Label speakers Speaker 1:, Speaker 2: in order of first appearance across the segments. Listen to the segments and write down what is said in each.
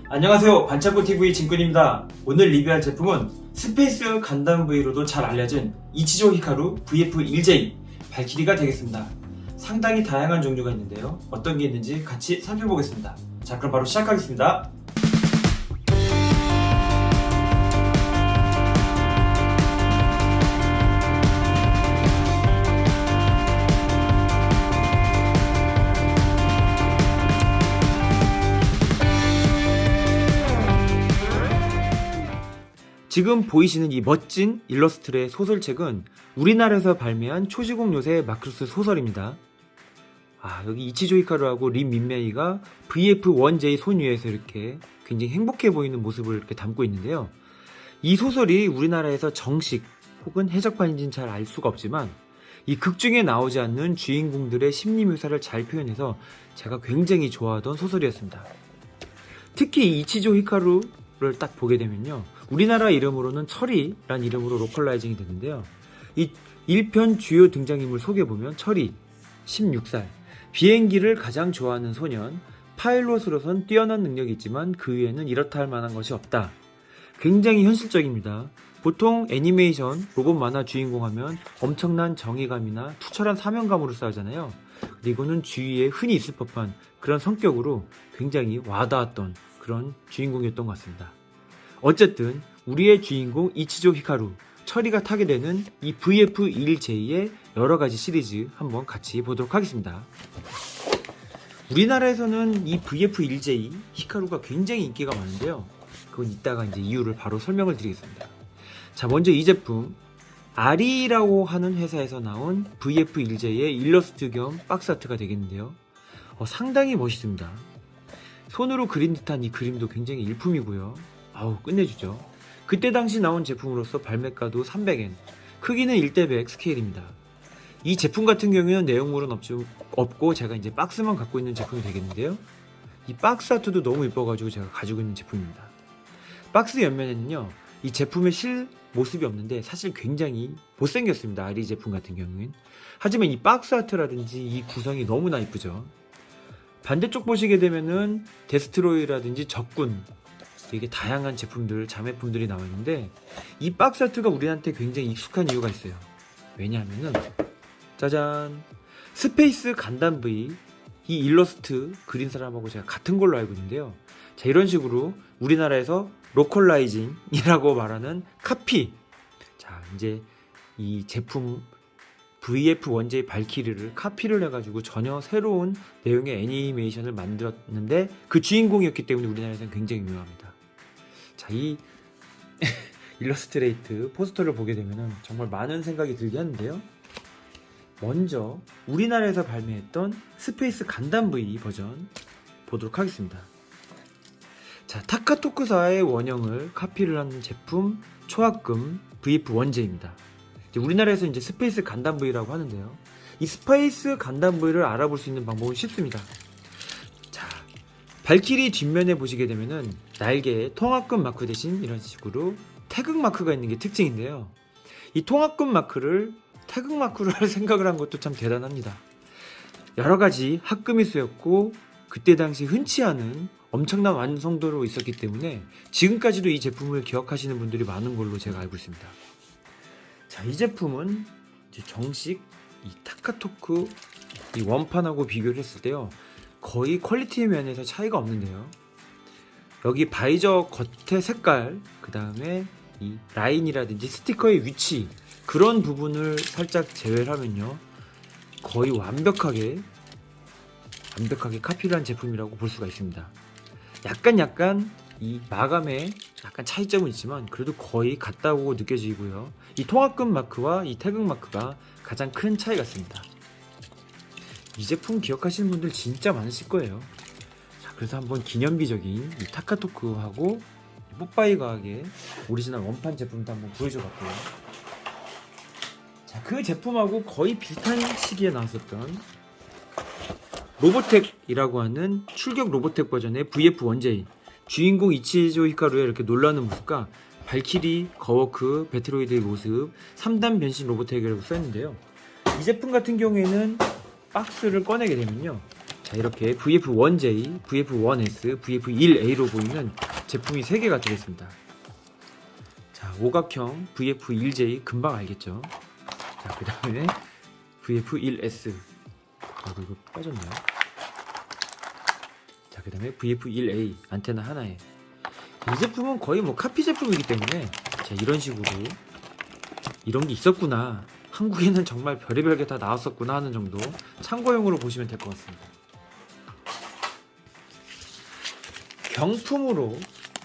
Speaker 1: 안녕하세요, 반창고TV 진꾼입니다. 오늘 리뷰할 제품은 스페이스 간담 V로도 잘 알려진 이치조 히카루 VF1J 발키리가 되겠습니다. 상당히 다양한 종류가 있는데요, 어떤 게 있는지 같이 살펴보겠습니다. 자, 그럼 바로 시작하겠습니다. 지금 보이시는 이 멋진 일러스트의 소설책은 우리나라에서 발매한 초시공 요새 마크로스 소설입니다. 여기 이치조 히카루하고 린 민메이가 VF1J 손 위에서 이렇게 굉장히 행복해 보이는 모습을 이렇게 담고 있는데요. 이 소설이 우리나라에서 정식 혹은 해적판인지는 잘 알 수가 없지만 이 극 중에 나오지 않는 주인공들의 심리 묘사를 잘 표현해서 제가 굉장히 좋아하던 소설이었습니다. 특히 이 이치조 히카루를 딱 보게 되면요, 우리나라 이름으로는 철이란 이름으로 로컬라이징이 됐는데요. 이 1편 주요 등장인물 소개해보면 철이 16살, 비행기를 가장 좋아하는 소년, 파일럿으로선 뛰어난 능력이 있지만 그 위에는 이렇다 할 만한 것이 없다. 굉장히 현실적입니다. 보통 애니메이션, 로봇 만화 주인공 하면 엄청난 정의감이나 투철한 사명감으로 싸우잖아요. 근데 이거는 주위에 흔히 있을 법한 그런 성격으로 굉장히 와닿았던 그런 주인공이었던 것 같습니다. 어쨌든 우리의 주인공 이치조 히카루, 철이가 타게 되는 이 VF1J의 여러가지 시리즈 한번 같이 보도록 하겠습니다. 우리나라에서는 이 VF1J 히카루가 굉장히 인기가 많은데요, 그건 이따가 이제 이유를 바로 설명을 드리겠습니다. 자, 먼저 이 제품 아리라고 하는 회사에서 나온 VF1J의 일러스트 겸 박스 아트가 되겠는데요, 상당히 멋있습니다. 손으로 그린 듯한 이 그림도 굉장히 일품이고요. 끝내주죠. 그때 당시 나온 제품으로서 발매가도 300엔, 크기는 1대100 스케일입니다. 이 제품 같은 경우에는 내용물은 없고 제가 이제 박스만 갖고 있는 제품이 되겠는데요, 이 박스 아트도 너무 이뻐가지고 제가 가지고 있는 제품입니다. 박스 옆면에는요, 이 제품의 실 모습이 없는데 사실 굉장히 못생겼습니다, 아리 제품 같은 경우엔. 하지만 이 박스 아트라든지 이 구성이 너무나 이쁘죠. 반대쪽 보시게 되면은 데스트로이라든지 적군, 되게 다양한 제품들, 자매품들이 나와 있는데 이 박스 아트가 우리한테 굉장히 익숙한 이유가 있어요. 왜냐하면은 짜잔, 스페이스 간담 V 이 일러스트 그린 사람하고 제가 같은 걸로 알고 있는데요. 자, 이런 식으로 우리나라에서 로컬라이징이라고 말하는 카피, 자, 이제 이 제품 VF1J 발키리를 카피를 해가지고 전혀 새로운 내용의 애니메이션을 만들었는데 그 주인공이었기 때문에 우리나라에서는 굉장히 유명합니다. 자, 이 일러스트레이트 포스터를 보게 되면 정말 많은 생각이 들게 하는데요, 먼저 우리나라에서 발매했던 스페이스 간담 V 버전 보도록 하겠습니다. 자, 타카토쿠사의 원형을 카피를 한 제품 초합금 VF1J입니다. 우리나라에서 이제 스페이스 간담 V라고 하는데요, 이 스페이스 간담 V를 알아볼 수 있는 방법은 쉽습니다. 자, 발키리 뒷면에 보시게 되면은 날개에 통합금 마크 대신 이런 식으로 태극 마크가 있는 게 특징인데요, 이 통합금 마크를 태극 마크로 할 생각을 한 것도 참 대단합니다. 여러가지 합금이 쓰였고 그때 당시 흔치 않은 엄청난 완성도로 있었기 때문에 지금까지도 이 제품을 기억하시는 분들이 많은 걸로 제가 알고 있습니다. 자, 이 제품은 이제 정식 이 타카토쿠 이 원판하고 비교를 했을 때요, 거의 퀄리티 면에서 차이가 없는데요, 여기 바이저 겉의 색깔, 그 다음에 이 라인이라든지 스티커의 위치, 그런 부분을 살짝 제외를 하면요, 거의 완벽하게 카피를 한 제품이라고 볼 수가 있습니다. 약간 이 마감에 약간 차이점은 있지만 그래도 거의 같다고 느껴지고요, 이 통합금 마크와 이 태극 마크가 가장 큰 차이 같습니다. 이 제품 기억하시는 분들 진짜 많으실 거예요. 자, 그래서 한번 기념비적인 이 타카토쿠하고 뽀빠이 과학의 오리지널 원판 제품도 한번 보여줘봤고요. 자, 그 제품하고 거의 비슷한 시기에 나왔었던 로보텍이라고 하는 출격 로보텍 버전의 VF1J, 주인공 이치조 히카루의 이렇게 놀라는 모습과 발키리, 거워크, 베트로이드의 모습, 3단 변신 로보텍이라고 써있는데요, 이 제품 같은 경우에는 박스를 꺼내게 되면요, 자, 이렇게 VF1J, VF1S, VF1A로 보이는 제품이 3개가 들어있습니다. 자, 오각형 VF1J 금방 알겠죠? 자, 그 다음에 VF1S. 이거 빠졌네요. 자, 그 다음에 VF1A 안테나 하나에. 이 제품은 거의 뭐 카피 제품이기 때문에, 자, 이런 식으로 이런 게 있었구나, 한국에는 정말 별의별 게 다 나왔었구나 하는 정도 참고용으로 보시면 될 것 같습니다.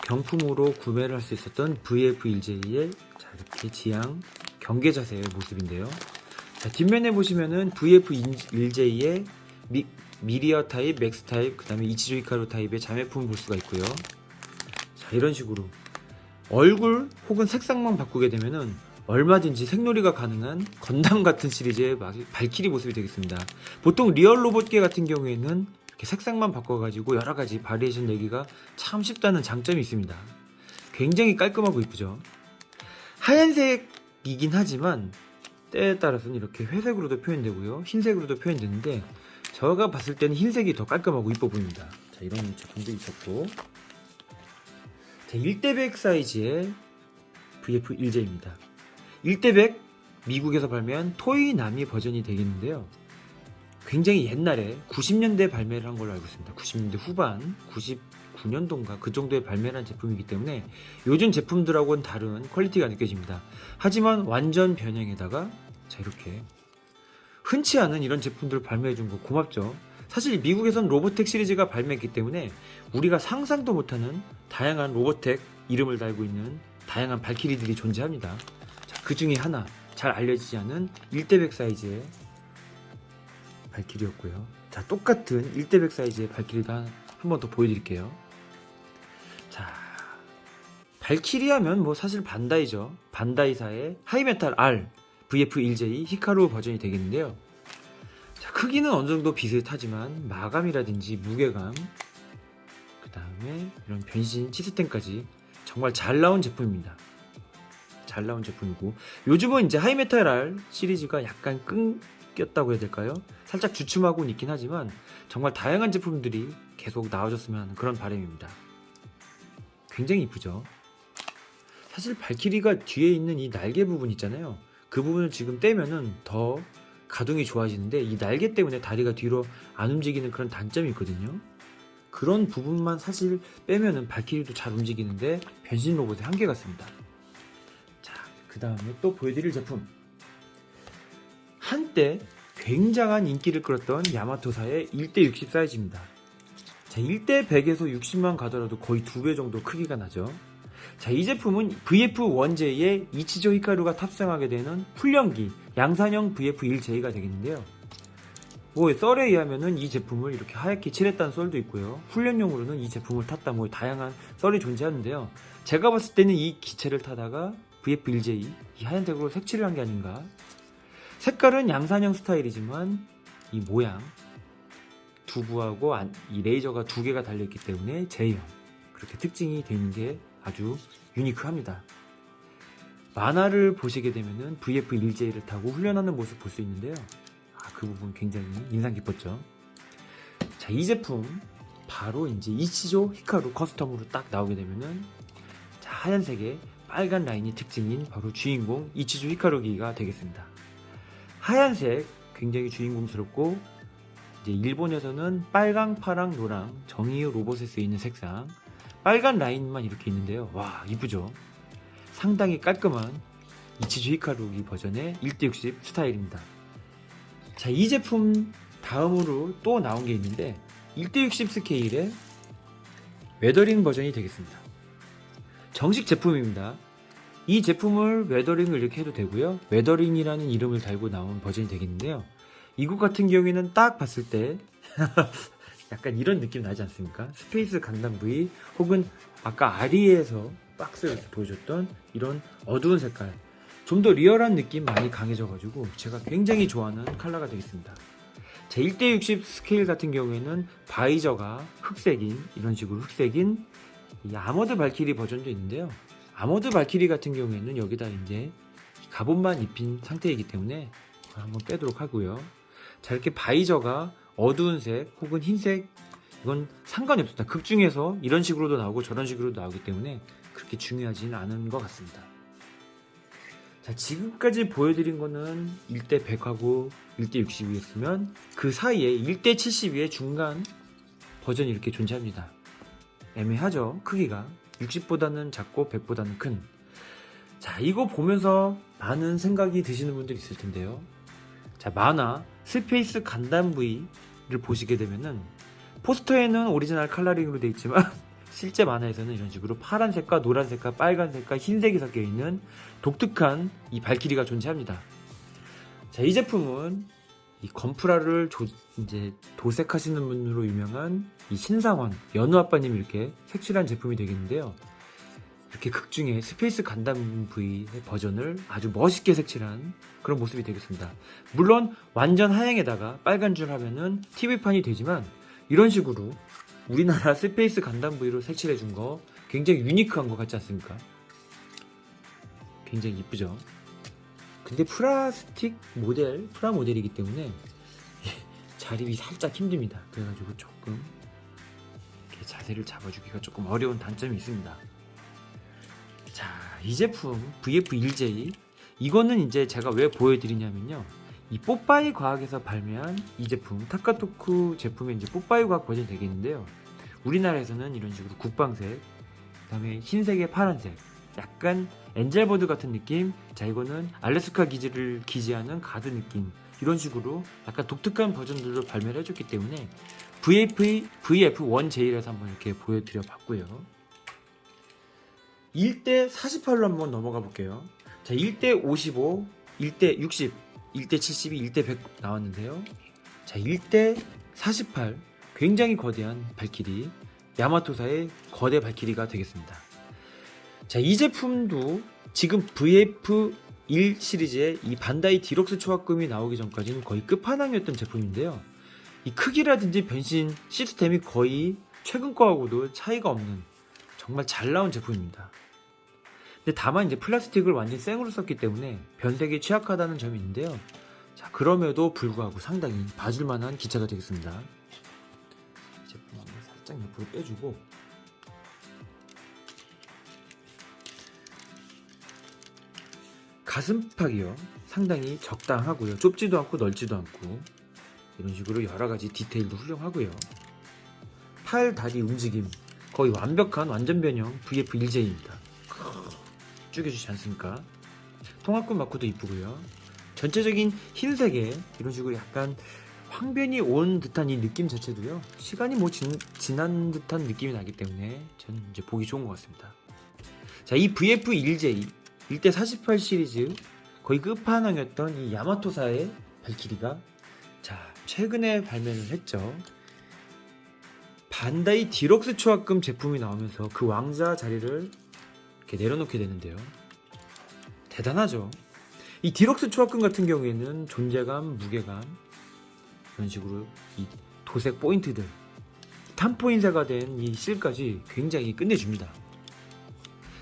Speaker 1: 경품으로 구매를 할 수 있었던 VF1J의 자, 이렇게 지향 경계 자세의 모습인데요. 자, 뒷면에 보시면은 VF1J의 미리어 타입, 맥스 타입, 그 다음에 이치조 히카루 타입의 자매품을 볼 수가 있고요. 자, 이런 식으로 얼굴 혹은 색상만 바꾸게 되면은 얼마든지 색놀이가 가능한 건담 같은 시리즈의 발키리 모습이 되겠습니다. 보통 리얼 로봇계 같은 경우에는 이렇게 색상만 바꿔가지고 여러가지 바리에이션 내기가 참 쉽다는 장점이 있습니다. 굉장히 깔끔하고 이쁘죠. 하얀색이긴 하지만 때에 따라서는 이렇게 회색으로도 표현되고요, 흰색으로도 표현되는데 제가 봤을 때는 흰색이 더 깔끔하고 이뻐 보입니다. 자, 이런 제품도 있었고, 자, 1대100 사이즈의 VF1J입니다. 1대100 미국에서 발매한 토이나미 버전이 되겠는데요. 굉장히 옛날에 90년대 발매를 한 걸로 알고 있습니다. 90년대 후반, 99년도인가 그 정도에 발매를 한 제품이기 때문에 요즘 제품들하고는 다른 퀄리티가 느껴집니다. 하지만 완전 변형에다가 자, 이렇게 흔치 않은 이런 제품들을 발매해준 거 고맙죠. 사실 미국에선 로보텍 시리즈가 발매했기 때문에 우리가 상상도 못하는 다양한 로보텍 이름을 달고 있는 다양한 발키리들이 존재합니다. 자, 그 중에 하나 잘 알려지지 않은 1대100 사이즈의 발키리였고요. 자, 똑같은 1대100 사이즈의 발키리도 한 번 더 보여드릴게요. 자, 발키리 하면 뭐 사실 반다이죠. 반다이사의 하이메탈 R VF1J 히카루 버전이 되겠는데요. 자, 크기는 어느 정도 비슷하지만 마감이라든지 무게감, 그 다음에 이런 변신 시스템까지 정말 잘 나온 제품입니다. 잘 나온 제품이고, 요즘은 이제 하이메탈 R 시리즈가 약간 끊겼다고 해야 될까요? 살짝 주춤하고는 있긴 하지만 정말 다양한 제품들이 계속 나와줬으면 하는 그런 바람입니다. 굉장히 이쁘죠? 사실 발키리가 뒤에 있는 이 날개 부분 있잖아요. 그 부분을 지금 떼면은 더 가동이 좋아지는데 이 날개 때문에 다리가 뒤로 안 움직이는 그런 단점이 있거든요. 그런 부분만 사실 빼면은 발키리도 잘 움직이는데 변신 로봇의 한계 같습니다. 자, 그 다음에 또 보여드릴 제품, 한때 굉장한 인기를 끌었던 야마토사의 1대60 사이즈입니다. 자, 1대100에서 60만 가더라도 거의 2배 정도 크기가 나죠. 자, 이 제품은 VF1J의 이치조 히카루가 탑승하게 되는 훈련기 양산형 VF1J가 되겠는데요. 뭐 썰에 의하면은 이 제품을 이렇게 하얗게 칠했다는 썰도 있고요, 훈련용으로는 이 제품을 탔다, 뭐 다양한 썰이 존재하는데요. 제가 봤을 때는 이 기체를 타다가 VF1J 이 하얀색으로 색칠을 한 게 아닌가. 색깔은 양산형 스타일이지만 이 모양 두부하고 이 레이저가 2개가 달려있기 때문에 J형, 그렇게 특징이 되는 게 아주 유니크합니다. 만화를 보시게 되면은 VF1J를 타고 훈련하는 모습 볼 수 있는데요. 그 부분 굉장히 인상 깊었죠. 자, 이 제품 바로 이제 이치조 히카루 커스텀으로 딱 나오게 되면은 자, 하얀색의 빨간 라인이 특징인 바로 주인공 이치조 히카루기가 되겠습니다. 하얀색 굉장히 주인공스럽고, 이제 일본에서는 빨강, 파랑, 노랑 정의의 로봇에 쓰이는 색상, 빨간 라인만 이렇게 있는데요. 와, 이쁘죠? 상당히 깔끔한 이치조 히카루기 버전의 1대60 스타일입니다. 자, 이 제품 다음으로 또 나온 게 있는데 1대60 스케일의 웨더링 버전이 되겠습니다. 정식 제품입니다. 이 제품을 웨더링을 이렇게 해도 되고요, 웨더링이라는 이름을 달고 나온 버전이 되겠는데요. 이것 같은 경우에는 딱 봤을 때 약간 이런 느낌 나지 않습니까? 스페이스 강남 V 혹은 아까 아리에서 박스에서 보여줬던 이런 어두운 색깔, 좀 더 리얼한 느낌 많이 강해져가지고 제가 굉장히 좋아하는 컬러가 되겠습니다. 제 1대60 스케일 같은 경우에는 바이저가 흑색인, 이런 식으로 흑색인 이 아머드 발키리 버전도 있는데요. 아머드 발키리 같은 경우에는 여기다 이제 갑옷만 입힌 상태이기 때문에 한번 빼도록 하고요. 자, 이렇게 바이저가 어두운 색 혹은 흰색 이건 상관이 없습니다. 극 중에서 이런 식으로도 나오고 저런 식으로도 나오기 때문에 그렇게 중요하지는 않은 것 같습니다. 자, 지금까지 보여드린 거는 1대 100하고 1대 60이었으면 그 사이에 1대 72의 중간 버전이 이렇게 존재합니다. 애매하죠? 크기가 60보다는 작고 100보다는 큰. 자, 이거 보면서 많은 생각이 드시는 분들이 있을 텐데요. 자, 만화 스페이스 간담 V를 보시게 되면은 포스터에는 오리지널 컬러링으로 되어 있지만 실제 만화에서는 이런 식으로 파란색과 노란색과 빨간색과 흰색이 섞여 있는 독특한 이 발키리가 존재합니다. 자, 이 제품은 이 건프라를 이제 도색하시는 분으로 유명한 이 신상원 연우 아빠님이 이렇게 색칠한 제품이 되겠는데요. 이렇게 극 중에 스페이스 간담 V의 버전을 아주 멋있게 색칠한 그런 모습이 되겠습니다. 물론 완전 하양에다가 빨간 줄 하면은 TV판이 되지만 이런 식으로 우리나라 스페이스 간담 V로 색칠해 준 거 굉장히 유니크한 것 같지 않습니까? 굉장히 이쁘죠? 근데 프라 모델이기 때문에 자립이 살짝 힘듭니다. 그래가지고 조금 이렇게 자세를 잡아주기가 조금 어려운 단점이 있습니다. 자, 이 제품 VF1J 이거는 이제 제가 왜 보여드리냐면요, 이 뽀빠이 과학에서 발매한 이 제품 타카토쿠 제품의 이제 뽀빠이 과학 버전이 되겠는데요. 우리나라에서는 이런 식으로 국방색, 그다음에 흰색에 파란색, 약간 엔젤버드 같은 느낌. 자, 이거는 알래스카 기지를 기지하는 가드 느낌. 이런 식으로 약간 독특한 버전들로 발매를 해줬기 때문에 VF1J라서 한번 이렇게 보여드려 봤고요. 1대 48로 한번 넘어가 볼게요. 자, 1대 55, 1대 60, 1대 72, 1대 100 나왔는데요. 자, 1대 48 굉장히 거대한 발키리, 야마토사의 거대 발키리가 되겠습니다. 자, 이 제품도 지금 VF1 시리즈의 이 반다이 디럭스 초합금이 나오기 전까지는 거의 끝판왕이었던 제품인데요. 이 크기라든지 변신 시스템이 거의 최근 거하고도 차이가 없는 정말 잘 나온 제품입니다. 근데 다만 이제 플라스틱을 완전히 생으로 썼기 때문에 변색에 취약하다는 점이 있는데요. 자, 그럼에도 불구하고 상당히 봐줄만한 기체가 되겠습니다. 이 제품 한번 살짝 옆으로 빼주고, 가슴팍이요 상당히 적당하고요. 좁지도 않고 넓지도 않고 이런 식으로 여러가지 디테일도 훌륭하고요. 팔, 다리 움직임 거의 완벽한 완전 변형 VF1J입니다. 죽여주지 않습니까? 통합금 마크도 이쁘고요. 전체적인 흰색에 이런 식으로 약간 황변이 온 듯한 이 느낌 자체도요, 시간이 지난 듯한 느낌이 나기 때문에 저는 이제 보기 좋은 것 같습니다. 자, 이 VF1J 1대 48 시리즈 거의 끝판왕이었던 이 야마토사의 발키리가 자, 최근에 발매를 했죠. 반다이 디럭스 초합금 제품이 나오면서 그 왕자 자리를 이렇게 내려놓게 되는데요. 대단하죠. 이 디럭스 초합금 같은 경우에는 존재감, 무게감 이런 식으로 이 도색 포인트들, 탄포인쇄가 된 이 실까지 굉장히 끝내줍니다.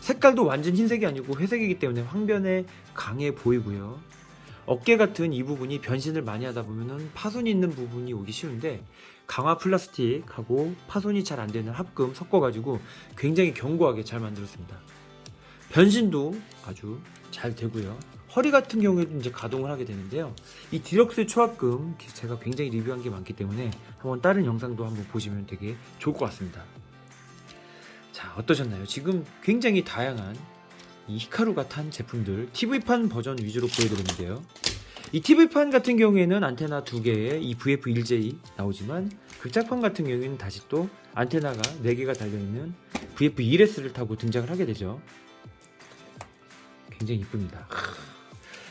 Speaker 1: 색깔도 완전 흰색이 아니고 회색이기 때문에 황변에 강해 보이고요. 어깨 같은 이 부분이 변신을 많이 하다 보면은 파손이 있는 부분이 오기 쉬운데 강화 플라스틱하고 파손이 잘 안 되는 합금 섞어가지고 굉장히 견고하게 잘 만들었습니다. 변신도 아주 잘 되고요. 허리 같은 경우에도 이제 가동을 하게 되는데요. 이 디럭스 초합금 제가 굉장히 리뷰한 게 많기 때문에 한번 다른 영상도 한번 보시면 되게 좋을 것 같습니다. 자, 어떠셨나요? 지금 굉장히 다양한 이 히카루가 탄 제품들 TV판 버전 위주로 보여드렸는데요. 이 TV판 같은 경우에는 안테나 2개에 이 VF1J 나오지만 극장판 같은 경우에는 다시 또 안테나가 4개가 달려있는 VF1S를 타고 등장을 하게 되죠. 굉장히 이쁩니다.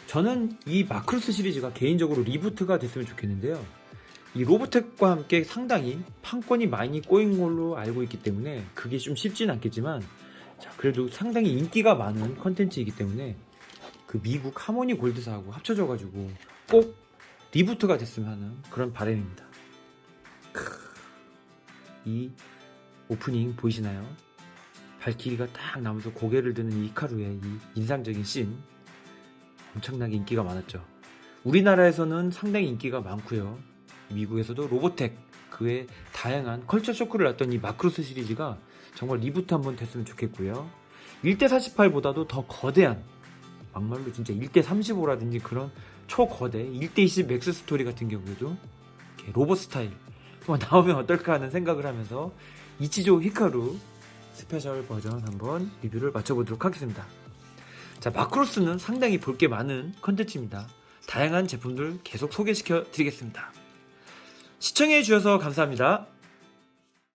Speaker 1: 저는 이 마크로스 시리즈가 개인적으로 리부트가 됐으면 좋겠는데요. 이 로보텍과 함께 상당히 판권이 많이 꼬인 걸로 알고 있기 때문에 그게 좀 쉽지는 않겠지만, 자, 그래도 상당히 인기가 많은 컨텐츠이기 때문에 그 미국 하모니 골드사하고 합쳐져가지고 꼭 리부트가 됐으면 하는 그런 바람입니다. 이 오프닝 보이시나요? 발키리가 딱 나오면서 고개를 드는 이 히카루의 이 인상적인 씬 엄청나게 인기가 많았죠. 우리나라에서는 상당히 인기가 많고요. 미국에서도 로보텍, 그 외 다양한 컬처 쇼크를 났던 이 마크로스 시리즈가 정말 리부트 한번 됐으면 좋겠고요. 1대48보다도 더 거대한, 막말로 진짜 1대35라든지 그런 초거대 1대20 맥스 스토리 같은 경우에도 이렇게 로봇 스타일 나오면 어떨까 하는 생각을 하면서 이치조 히카루 스페셜 버전 한번 리뷰를 마쳐보도록 하겠습니다. 자, 마크로스는 상당히 볼 게 많은 컨텐츠입니다. 다양한 제품들 계속 소개시켜 드리겠습니다. 시청해 주셔서 감사합니다.